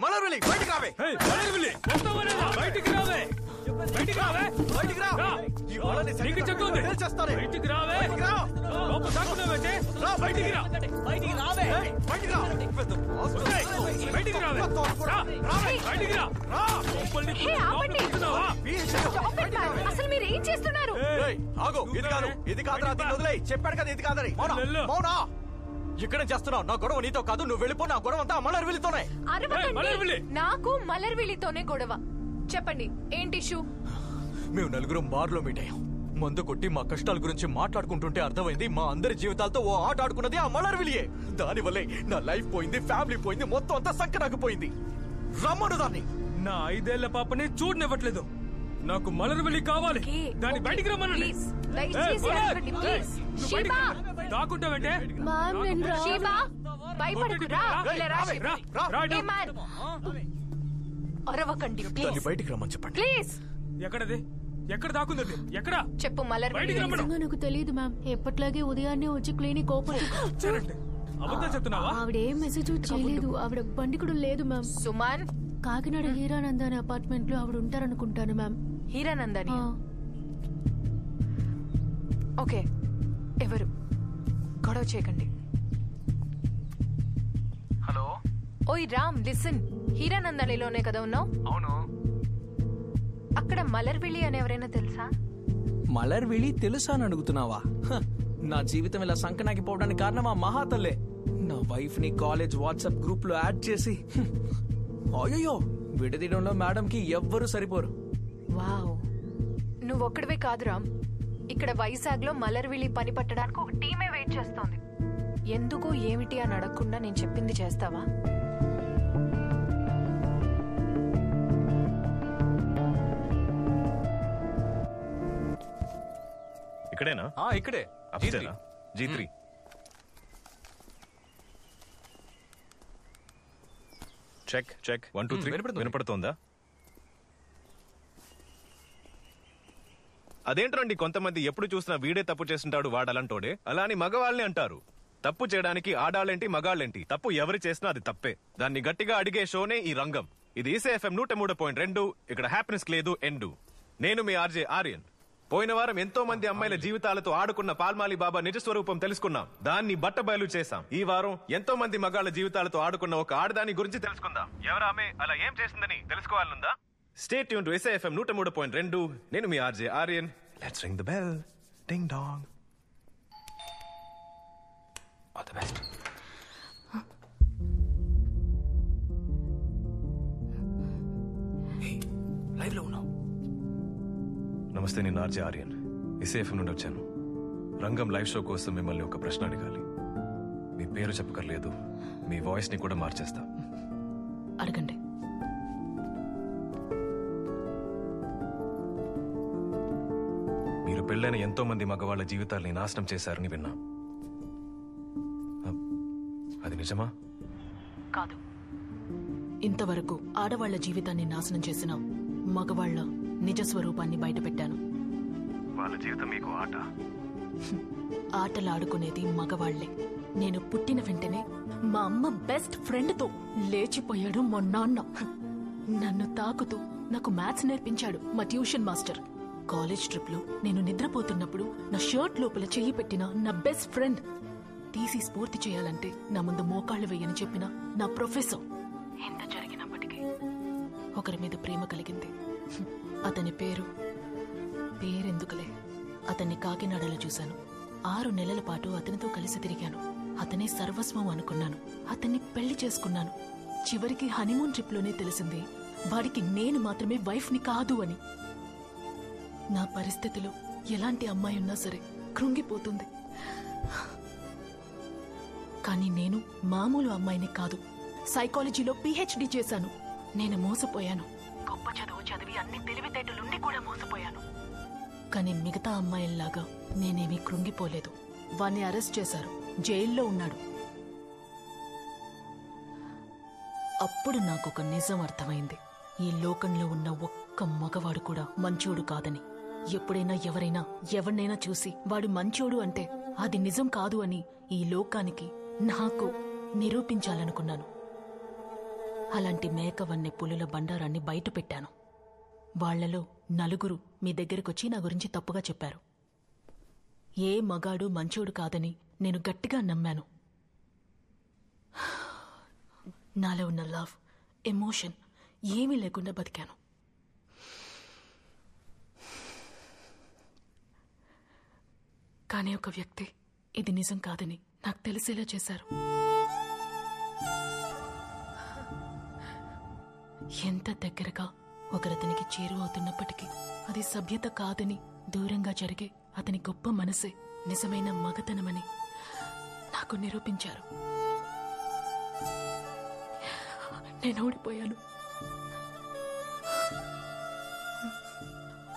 మలర్విలి బయటికి రావే. బయటికి రావే. బయటికి రావే. బయటికి రా. ఈ వాళ్ళని నీకు చెప్తుంది. చేస్తానే. బయటికి రావే. లోపల దాక్కున్నావేంటి? రా బయటికి రా. బయటికి రావే. బయటికి రా. బయటికి రావే. రావే. బయటికి రా. రా. లోపలిని కూర్చున్నావా? అసలు మీరు ఏం చేస్తున్నారు? ఆగు. ఇది కాదు. ఇది కాదురా. దీన్ని వదిలేయ్. చెప్పాడు కదా ఇది కాదని. మౌనా ఇక్కడ చేస్తున్నావు. నా గొడవ నీతో కాదు. నువ్వు వెళ్ళిపో. నా గొడవ అంతా మలర్విలితోనే. నాకు మలర్విలితోనే గొడవ. చెప్పండి ఏంటి ఇష్యూ? మేము నలుగురం బార్లో మీట్ అయ్యాం. మందు కొట్టి మా కష్టాల గురించి మాట్లాడుకుంటుంటే అర్థమైంది మా అందరి జీవితాలతో ఓ ఆట ఆడుకున్నది ఆ మలర్విలియే. దానివల్లే నా లైఫ్ పోయింది, ఫ్యామిలీ పోయింది, మొత్తం అంతా సంకనాకపోయింది. రమ్మను దాన్ని. నా 5 ఏళ్ల పాపని చూడనివ్వట్లేదు. నాకు మలర్విలి కావాలి. దాన్ని బయటికి రమ్మనండి. దాక్కుంటావంటే అరవకండి. బయటికి రమ్మని చెప్పండి. ప్లీజ్. ఎక్కడది? ఎక్కడ దాక్కుంది? ఎక్కడ చెప్పు. మలర్విలి నాకు తెలియదు మ్యామ్. ఎప్పట్లాగే ఉదయాన్నే వచ్చి క్లినిక్ ఓపెన్. అబద్ధం చెప్తున్నావా? ఆవిడ ఏం మెసేజ్ చేయలేదు. ఆవిడ బండి కూడా లేదు మ్యామ్. సుమన్, కాకినాడ హీరానందాని అపార్ట్మెంట్ లో ఆవిడ ఉంటారనుకుంటాను మ్యామ్. హీరానందాని? ఓకే. ఎవరు? గొడవ చేయకండి. హలో. ఓయ్ రామ్, లిసన్. హీరానందానిలోనే కదా ఉన్నావు? అవును. అక్కడ మలర్విలి అని ఎవరైనా తెలుసా? మలర్విలి తెలుసా అని అడుగుతున్నావా? నా జీవితం ఇలా సంకనాకిపోవడానికి కారణం ఆ మహాతల్లే. నా వైఫ్ ని కాలేజ్ వాట్సాప్ గ్రూప్ లో యాడ్ చేసి అయ్యో విడదీయడంలో మేడం కి ఎవ్వరూ సరిపోరు. వావ్, నువ్వొక్కడివే కాదు రామ్. ఇక్కడ వైజాగ్ లో మలర్విలి పని పట్టడానికి ఒక టీమే వెయిట్ చేస్తోంది. ఎందుకు ఏమిటి అని అడగకుండా నేను చెప్పింది చేస్తావా? ఇక్కడేనా? ఇక్కడే. G3. చెక్ 1 2 3 వినపడుతోందా? అదేంటండి, కొంతమంది ఎప్పుడు చూసినా వీడే తప్పు చేస్తుంటాడు వాడాలంటోడే. అలా అని మగవాళ్ళని అంటారు. తప్పు చేయడానికి ఆడాళ్ళేంటి మగాళ్ళేంటి? తప్పు ఎవరు చేసినా అది తప్పే. దాన్ని గట్టిగా అడిగే షోనే ఈ రంగం. ఇది ఈసీఎఫ్ఎం 103.2. ఇక్కడ హ్యాపీనెస్ లేదు ఎండు. నేను మీ ఆర్జే ఆర్యన్. పోయిన వారం ఎంతో మంది అమ్మాయిల జీవితాలతో ఆడుకున్న పాల్మాలి బాబా నిజ స్వరూపం తెలుసుకున్నాం. దాన్ని బట్టబయలు చేశాం. ఈ వారం ఎంతో మంది మగాళ్ళ జీవితాలతో ఆడుకున్న ఒక ఆడదాని గురించి తెలుసుకుందాం. ఎవరామె, అలా ఏం చేసిందని తెలుసుకోవాలనుందా? Stay tune to ECFM 103.2. నేను మీ RJ Aryan. Let's ring the bell. Ding dong. All the best. Live లో ఉన్నావు. నమస్తే, నేను ఆర్జే ఆర్యన్. ఈసీఎఫ్ఎం నుండి వచ్చాను. రంగం లైవ్ షో కోసం మిమ్మల్ని ఒక ప్రశ్న అడగాలి. మీ పేరు చెప్పకర్లేదు, మీ వాయిస్ ని కూడా మార్చేస్తా. అడగండి. మీరు పెళ్ళైన ఎంతో మంది మగవాళ్ళ జీవితాల్ని నాశనం చేశారని విన్నా. అది నిజమా? కాదు. ఇంతవరకు ఆడవాళ్ల జీవితాన్ని నాశనం చేసిన మగవాళ్ల నిజ స్వరూపాన్ని బయటపెట్టాను. వాళ్ళ జీవితం మీకు ఆట. ఆటలాడుకునేది మగవాళ్లే. నేను పుట్టిన వెంటనే మా అమ్మ బెస్ట్ ఫ్రెండ్ తో లేచిపోయాడు మా నాన్న. నన్ను తాకుతూ నాకు మ్యాథ్స్ నేర్పించాడు మా ట్యూషన్ మాస్టర్. కాలేజ్ ట్రిప్ లో నేను నిద్రపోతున్నప్పుడు నా షర్ట్ లోపల చెయ్యి పెట్టిన నా బెస్ట్ ఫ్రెండ్ తీసి స్ఫూర్తి చేయాలంటే నా ముందు మోకాళ్లు వేయని చెప్పిన నా ప్రొఫెసర్. ఎంత జరిగినప్పటికీ ఒకరి మీద ప్రేమ కలిగింది. అతని పేరెందుకులే. అతన్ని కాకినాడలో చూశాను. 6 నెలల పాటు అతనితో కలిసి తిరిగాను. అతనే సర్వస్వం అనుకున్నాను. అతన్ని పెళ్లి చేసుకున్నాను. చివరికి హనీమూన్ ట్రిప్ లోనే తెలిసింది వాడికి నేను మాత్రమే వైఫ్ ని కాదు అని. నా పరిస్థితిలో ఎలాంటి అమ్మాయి ఉన్నా సరే కృంగిపోతుంది. కానీ నేను మామూలు అమ్మాయిని కాదు. సైకాలజీలో PhD చేశాను. నేను మోసపోయాను. గొప్ప చదువు చదివి అన్ని తెలివితేటలుండి కూడా మోసపోయాను. కానీ మిగతా అమ్మాయిల్లాగా నేనేమీ కృంగిపోలేదు. వాణ్ణి అరెస్ట్ చేశారు. జైల్లో ఉన్నాడు. అప్పుడు నాకొక నిజం అర్థమైంది. ఈ లోకంలో ఉన్న ఒక్క మగవాడు కూడా మంచోడు కాదని. ఎప్పుడైనా ఎవరినైనా చూసి వాడు మంచోడు అంటే అది నిజం కాదు అని ఈ లోకానికి నాకు నిరూపించాలనుకున్నాను. అలాంటి మేకవన్నె పులుల బండారాన్ని బయట పెట్టాను. వాళ్లలో 4 మీ దగ్గరకొచ్చి నా గురించి తప్పుగా చెప్పారు. ఏ మగాడు మంచోడు కాదని నేను గట్టిగా నమ్మాను. నాలో ఉన్న లవ్, ఎమోషన్ ఏమీ లేకుండా బతికాను. కానీ ఒక వ్యక్తి ఇది నిజం కాదని నాకు తెలిసేలా చేశారు. ఎంత దగ్గరగా ఒకరతనికి చేరువవుతున్నప్పటికీ అది సభ్యత కాదని దూరంగా జరిగే అతని గొప్ప మనసే నిజమైన మగతనమని నాకు నిరూపించారు. నేను ఓడిపోయాను.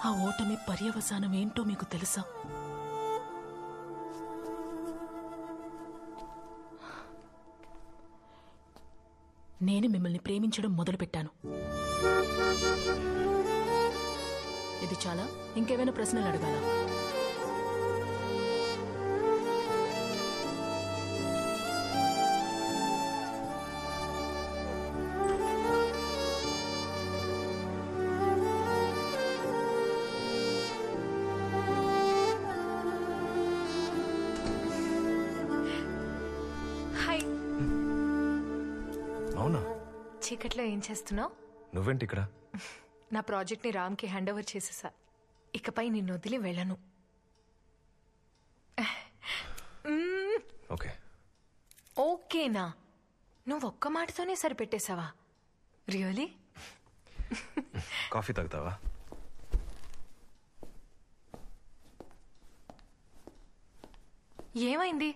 ఆ ఓటమి పర్యవసానం ఏంటో మీకు తెలుసా? నేను మిమ్మల్ని ప్రేమించడం మొదలుపెట్టాను. ఇది చాలా? ఇంకేమైనా ప్రశ్నలు అడగాలా? హాయ్. అవునా? చీకట్లో ఏం చేస్తున్నావు? నువ్వేంటి ఇక్కడ? నా ప్రాజెక్ట్ని రామ్కి హ్యాండ్ ఓవర్ చేసేసా. ఇకపై నిన్ను వదిలి వెళ్ళను. ఓకే. ఓకేనా? నువ్వు ఒక్క మాటతోనే సరిపెట్టేశావా? రియలీ? కాఫీ తాగుతావా? ఏమైంది?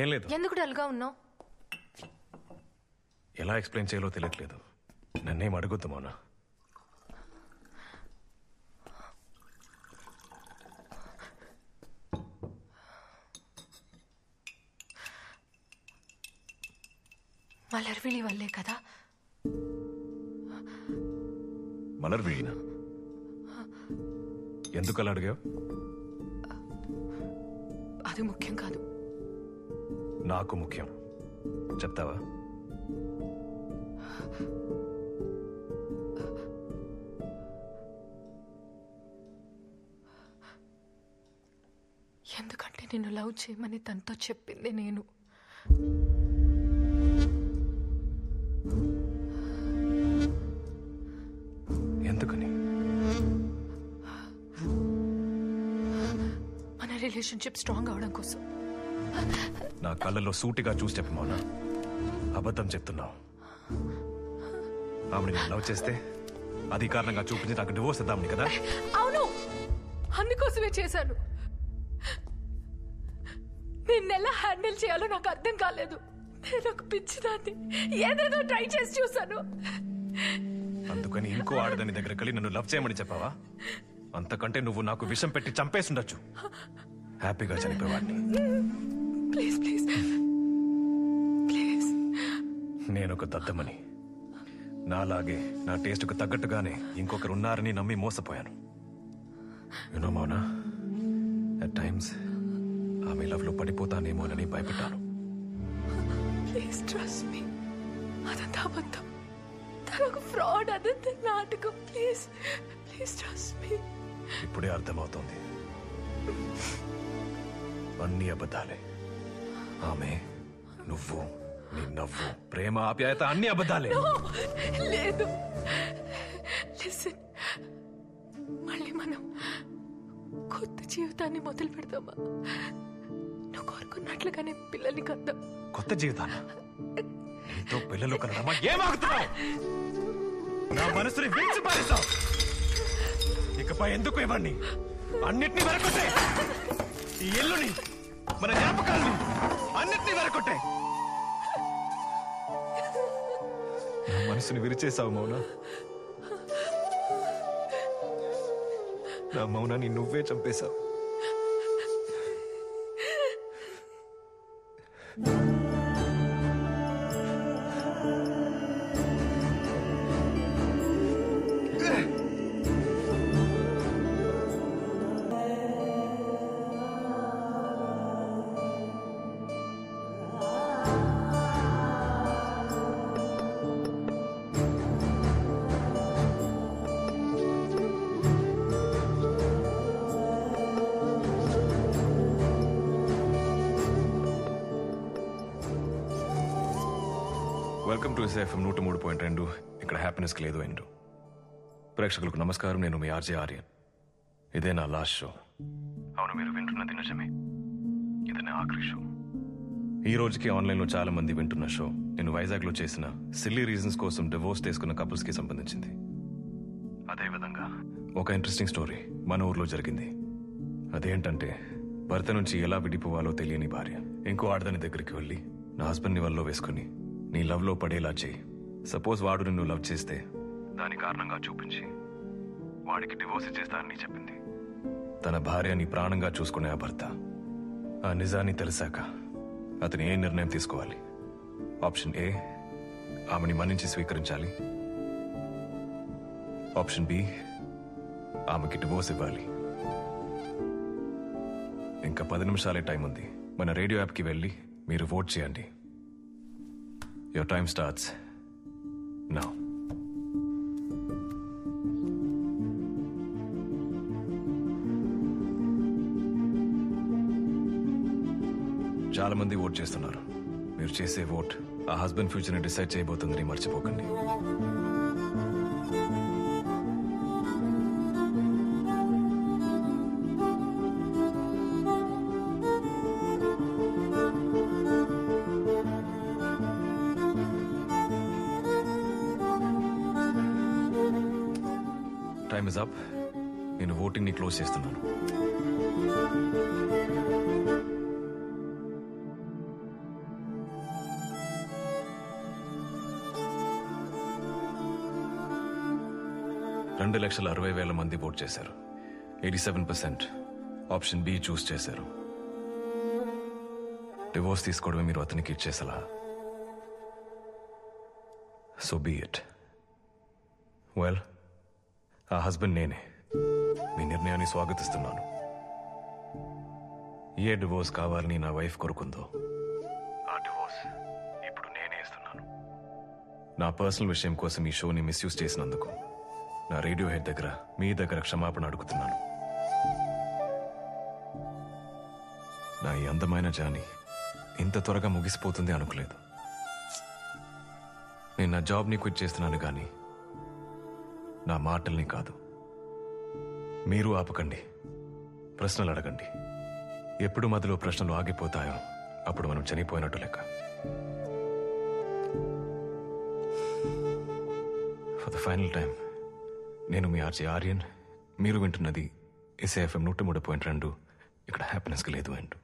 ఏం లేదు. ఎందుకు డల్గా ఉన్నావు? ఎలా ఎక్స్ప్లెయిన్ చేయాలో తెలియట్లేదు. నన్నేం అడగొద్దు మౌనా. మలర్విళి వల్లే కదా? మలర్విళినా? ఎందుకు అలా అడిగావు? అది ముఖ్యం కాదు. నాకు ముఖ్యం. చెప్తావా? ఎందుకంటే నిన్ను లవ్ చేయమని తనతో చెప్పింది నేను. ఎందుకని? మన రిలేషన్షిప్ స్ట్రాంగ్ అవడం కోసం. నా కళ్ళలో సూటిగా చూసి చెప్పు మౌనా. అబద్ధం చెప్తున్నావు. ఆమె నేను లవ్ చేస్తే అది కారణంగా చూపించి నాకు డివోర్స్ ఇద్దామని కదా? అవును, అందుకోసమే చేశాను. నిన్నెలా హ్యాండిల్ చేయాలో నాకు అర్థం కాలేదు. నేను ఒక పిచ్చిదాన్ని, ఏదేదో ట్రై చేసి చూశాను. అందుకని ఇంకో ఆడదాని దగ్గరికి వెళ్ళి నన్ను లవ్ చేయమని చెప్పావా? అంతకంటే నువ్వు నాకు విషం పెట్టి చంపేసుండొచ్చు. హ్యాపీగా చనిపోయేవాడిని. Please please please. నేనొక దద్దమని, నాలాగే నా టేస్ట్కు తగ్గట్టుగానే ఇంకొకరు ఉన్నారని నమ్మి మోసపోయాను. యునో మౌనా, అట్ టైమ్స్ ఆమె లవ్ లో పడిపోతానేమోనని భయపడ్డాను. Please trust me. అదంతా అబద్ధం. తనొక ఫ్రాడ్, అదంతా నాటకం. Please please trust me. ఇప్పుడే అర్థమవుతోంది. అన్ని అబద్ధాలే. ఆమె, నువ్వు, నీ నవ్వు, ప్రేమ, ఆప్యాయత అన్ని అబద్ధాలే. లేదు. లిసన్, మళ్ళీ మనం కొత్త జీవితాన్ని మొదలు పెడదామా? నువ్వు కోరుకున్నట్లుగానే పిల్లల్ని కద్దాం. కొత్త జీవితాన్ని నీతో పిల్లలు కనడమా? ఏమాగుతున్నావు? నా మనసుని విడిచి పారేస్తావు. ఇకపై ఎందుకు ఇవ్వండి? అన్నిటినీ వెరకొట్టే. ఈ ఇల్లుని, మన జ్ఞాపకాల్ని అన్నిటినీ వెరకొట్టే. నా మనసుని విరిచేసావు మౌనా. నా మౌనాన్ని నువ్వే చంపేశావు. Welcome to SFM 103.2. ఇక్కడ హ్యాపీనెస్ లేదు ఎండు. ప్రేక్షకులకు నమస్కారం. నేను మీ ఆర్జే ఆర్యన్. ఇదే నా లాస్ట్ షో. అవును, మీరు వింటున్నది నిజమే. ఇది నా ఆఖరి షో. ఈ రోజుకి ఆన్లైన్లో చాలా మంది వింటున్న షో నేను వైజాగ్లో చేసిన సిల్లీ రీజన్స్ కోసం డివోర్స్ తీసుకున్న కపుల్స్ కి సంబంధించింది. అదేవిధంగా ఒక ఇంట్రెస్టింగ్ స్టోరీ మన ఊర్లో జరిగింది. అదేంటంటే, భర్త నుంచి ఎలా విడిపోవాలో తెలియని భార్య ఇంకో ఆడదాని దగ్గరికి వెళ్ళి, నా హస్బెండ్ని వల్లో వేసుకుని నీ లవ్ లో పడేలా చేయి. సపోజ్ వాడు నిన్ను లవ్ చేస్తే దాని కారణంగా చూపించి వాడికి డివోర్స్ ఇచ్చేస్తానని చెప్పింది. తన భార్యని ప్రాణంగా చూసుకునే ఆ భర్త ఆ నిజాన్ని తెలిసాక అతను ఏ నిర్ణయం తీసుకోవాలి? ఆప్షన్ ఏ, ఆమెని మన్నించి స్వీకరించాలి. ఆప్షన్ బి, ఆమెకి డివోర్స్ ఇవ్వాలి. ఇంకా 10 నిమిషాలే టైం ఉంది. మన రేడియో యాప్కి వెళ్ళి మీరు ఓట్ చేయండి. Your time starts now. చాలా మంది ఓట్ చేస్తున్నారు. మీరు చేసే ఓట్ ఆ హస్బెండ్ ఫ్యూచర్ ని డిసైడ్ చేయబోతుందని మర్చిపోకండి. Time is up. నేను ఓటింగ్ ని క్లోజ్ చేస్తున్నాను. రెండు 2,60,000 మంది ఓట్ చేశారు. 87% ఆప్షన్ బి చూస్ చేశారు. డివోర్స్ తీసుకోవడమే మీరు అతనికి ఇచ్చేసలా. So be it. వెల్, ఆ హస్బెండ్ నేనే. మీ నిర్ణయాన్ని స్వాగతిస్తున్నాను. ఏ డివోర్స్ కావాలని నా వైఫ్ కోరుకుందో ఆ డివోర్స్ ఇప్పుడు నేనే ఇస్తున్నాను. నా పర్సనల్ విషయం కోసం ఈ షోని మిస్యూజ్ చేసినందుకు నా రేడియో హెడ్ దగ్గర మీ దగ్గర క్షమాపణ అడుగుతున్నాను. నా ఈ అందమైన జాని ఇంత త్వరగా ముగిసిపోతుంది అనుకోలేదు. నేను నా జాబ్ని క్విట్ చేస్తున్నాను కానీ నా మాటల్ని కాదు. మీరు ఆపకండి, ప్రశ్నలు అడగండి. ఎప్పుడు మధ్యలో ప్రశ్నలు ఆగిపోతాయో అప్పుడు మనం చనిపోయినట్టు లెక్క. ఫర్ ద ఫైనల్ టైం, నేను మీ ఆర్జే ఆర్యన్. మీరు వింటున్నది ఎస్ఏఎఫ్ఎం 103.2. ఇక్కడ హ్యాపీనెస్కి లేదు అంటూ.